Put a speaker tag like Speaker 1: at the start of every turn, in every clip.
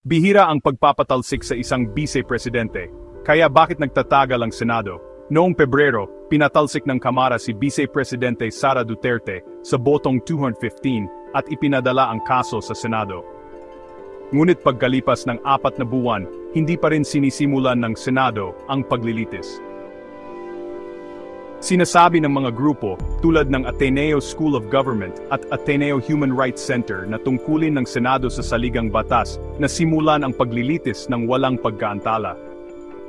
Speaker 1: Bihira ang pagpapatalsik sa isang vice-presidente, kaya bakit nagtatagal ang Senado? Noong Pebrero, pinatalsik ng Kamara si Vice-Presidente Sara Duterte sa botong 215 at ipinadala ang kaso sa Senado. Ngunit pagkalipas ng 4 na buwan, hindi pa rin sinisimulan ng Senado ang paglilitis. Sinasabi ng mga grupo tulad ng Ateneo School of Government at Ateneo Human Rights Center na tungkulin ng Senado sa saligang batas na simulan ang paglilitis ng walang pagkaantala.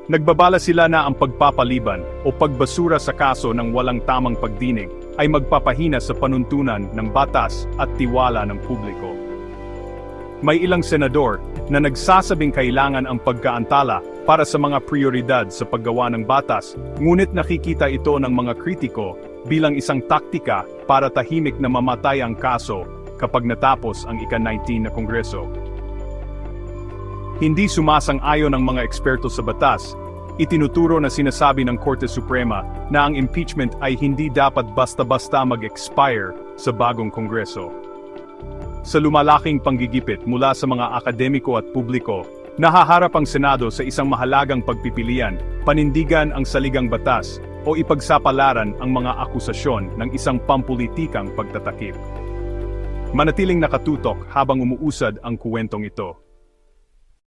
Speaker 1: Nagbabala sila na ang pagpapaliban o pagbasura sa kaso ng walang tamang pagdinig ay magpapahina sa panuntunan ng batas at tiwala ng publiko. May ilang senador na nagsasabing kailangan ang pagkaantala para sa mga prioridad sa paggawa ng batas, ngunit nakikita ito ng mga kritiko bilang isang taktika para tahimik na mamatay ang kaso kapag natapos ang ika-19 na Kongreso. Hindi sumasang-ayon ang mga eksperto sa batas. Itinuturo na sinasabi ng Korte Suprema na ang impeachment ay hindi dapat basta-basta mag-expire sa bagong Kongreso. Sa lumalaking panggigipit mula sa mga akademiko at publiko, nahaharap ang Senado sa isang mahalagang pagpipilian, panindigan ang saligang batas o ipagsapalaran ang mga akusasyon ng isang pampulitikang pagtatakip. Manatiling nakatutok habang umuusad ang kuwentong ito.